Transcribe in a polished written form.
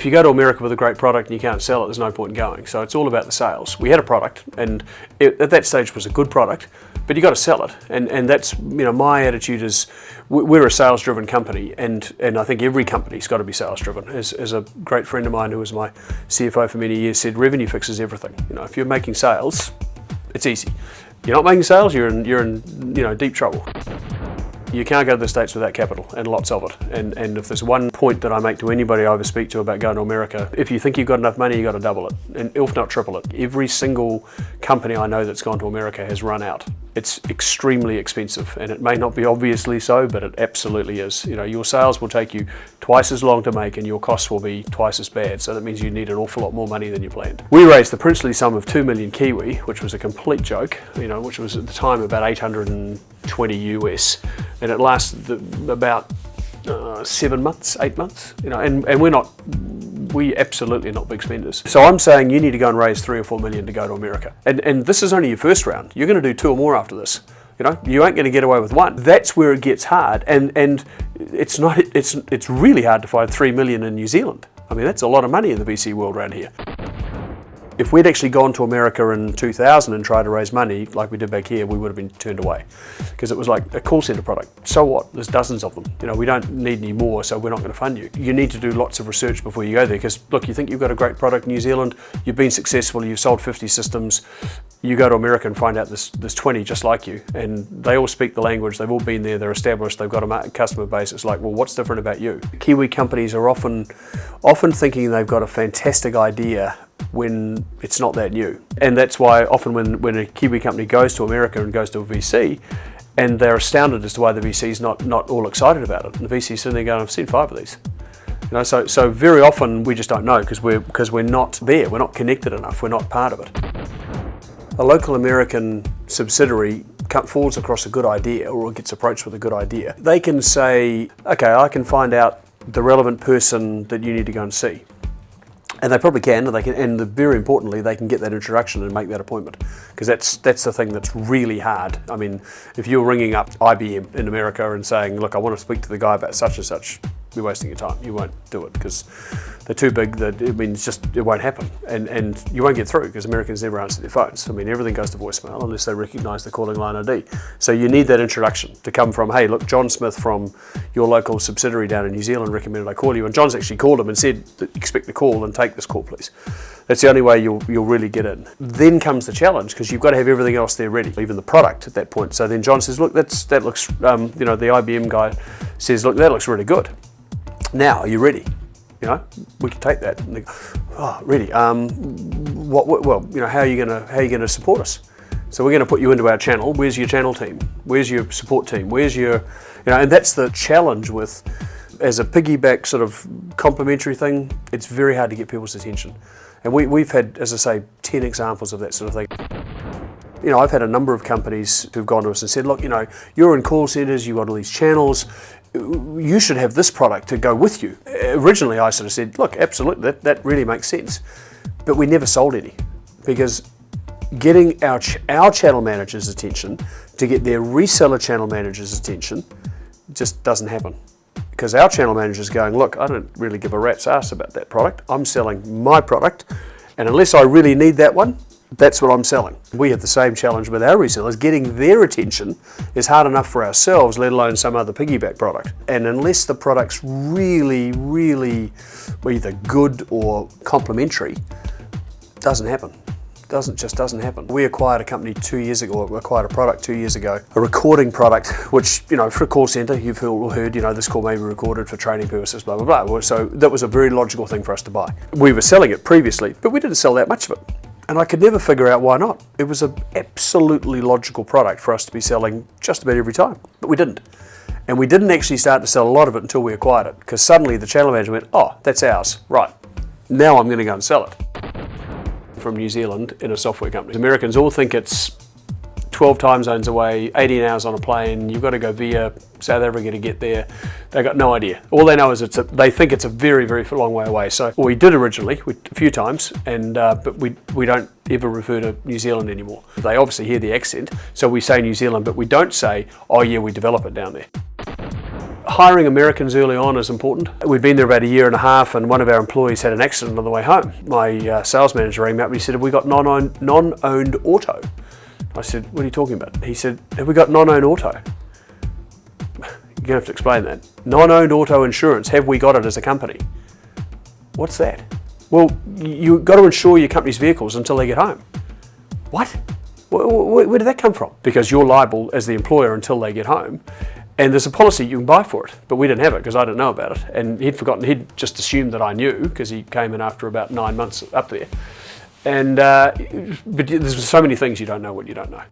if you go to America with a great product and you can't sell it, there's no point in going. So it's all about the sales. We had a product, and at that stage was a good product, but you got to sell it. And that's, my attitude is we're a sales-driven company, and I think every company's got to be sales-driven. As a great friend of mine who was my CFO for many years said, revenue fixes everything. If you're making sales, it's easy. You're not making sales, you're in deep trouble. You can't go to the States without capital, and lots of it. And if there's one point that I make to anybody I ever speak to about going to America, if you think you've got enough money, you've got to double it, and if not triple it. Every single company I know that's gone to America has run out. It's extremely expensive, and it may not be obviously so, but it absolutely is. Your sales will take you twice as long to make, and your costs will be twice as bad. So that means you need an awful lot more money than you planned. We raised the princely sum of 2 million Kiwi, which was a complete joke, which was at the time about 820 US, and it lasted about 7 months, 8 months. And we absolutely are not big spenders. So I'm saying you need to go and raise 3 or 4 million to go to America. And this is only your first round. You're going to do 2 or more after this. You ain't going to get away with 1. That's where it gets hard. And it's really hard to find 3 million in New Zealand. I mean, that's a lot of money in the VC world around here. If we'd actually gone to America in 2000 and tried to raise money like we did back here, we would have been turned away, because it was like a call center product. So what? There's dozens of them. We don't need any more, so we're not going to fund you. You need to do lots of research before you go there, because look, you think you've got a great product in New Zealand, you've been successful, you've sold 50 systems, you go to America and find out there's 20 just like you, and they all speak the language, they've all been there, they're established, they've got a customer base. It's like, well, what's different about you? Kiwi companies are often thinking they've got a fantastic idea when it's not that new. And that's why often when a Kiwi company goes to America and goes to a VC, and they're astounded as to why the VC's not all excited about it. And the VC's sitting there going, I've seen 5 of these. So very often we just don't know, because we're not there, we're not connected enough, we're not part of it. A local American subsidiary falls across a good idea, or gets approached with a good idea. They can say, okay, I can find out the relevant person that you need to go and see. And they probably can, and very importantly, they can get that introduction and make that appointment, because that's the thing that's really hard. I mean, if you're ringing up IBM in America and saying, look, I want to speak to the guy about such and such, you're wasting your time. You won't do it, because they're too big. It won't happen, and you won't get through, because Americans never answer their phones. I mean, everything goes to voicemail unless they recognise the calling line ID. So you need that introduction to come from, hey, look, John Smith from your local subsidiary down in New Zealand recommended I call you, and John's actually called him and said, expect the call and take this call, please. That's the only way you'll really get in. Then comes the challenge, because you've got to have everything else there ready, even the product at that point. So then John says, look, that looks, the IBM guy says, look, that looks really good. Now, are you ready? We can take that. And they go, oh, ready? How are you gonna support us? So we're going to put you into our channel. Where's your channel team? Where's your support team? Where's your, and that's the challenge with, as a piggyback sort of complementary thing, it's very hard to get people's attention. And we've had, as I say, 10 examples of that sort of thing. I've had a number of companies who've gone to us and said, look, you're in call centers, you've got all these channels, you should have this product to go with you. Originally, I sort of said, look, absolutely, that really makes sense. But we never sold any, because getting our channel managers' attention to get their reseller channel managers' attention just doesn't happen. Because our channel manager's going, look, I don't really give a rat's ass about that product. I'm selling my product, and unless I really need that one, that's what I'm selling. We have the same challenge with our resellers. Getting their attention is hard enough for ourselves, let alone some other piggyback product. And unless the product's really, really either good or complementary, it doesn't happen. Just doesn't happen. We acquired a company 2 years ago, or acquired a product 2 years ago, a recording product, which, for a call center, you've all heard, this call may be recorded for training purposes, blah, blah, blah. So that was a very logical thing for us to buy. We were selling it previously, but we didn't sell that much of it. And I could never figure out why not. It was an absolutely logical product for us to be selling just about every time, but we didn't. And we didn't actually start to sell a lot of it until we acquired it, because suddenly the channel manager went, oh, that's ours, right. Now I'm going to go and sell it. From New Zealand in a software company. Americans all think it's 12 time zones away, 18 hours on a plane, you've got to go via South Africa to get there. They've got no idea. All they know is they think it's a very, very long way away. So we did originally, a few times, and but we don't ever refer to New Zealand anymore. They obviously hear the accent, so we say New Zealand, but we don't say, oh yeah, we develop it down there. hiring Americans early on is important. We'd been there about a year and a half, and one of our employees had an accident on the way home. My sales manager rang me up and he said, "Have we got non-owned auto?" I said, "What are you talking about?" He said, "Have we got non-owned auto?" You're going to have to explain that. Non-owned auto insurance, have we got it as a company? What's that? Well, you've got to insure your company's vehicles until they get home. What? Where did that come from? Because you're liable as the employer until they get home. And there's a policy you can buy for it, but we didn't have it because I didn't know about it. And he'd forgotten, he'd just assumed that I knew because he came in after about 9 months up there. And but there's so many things you don't know what you don't know.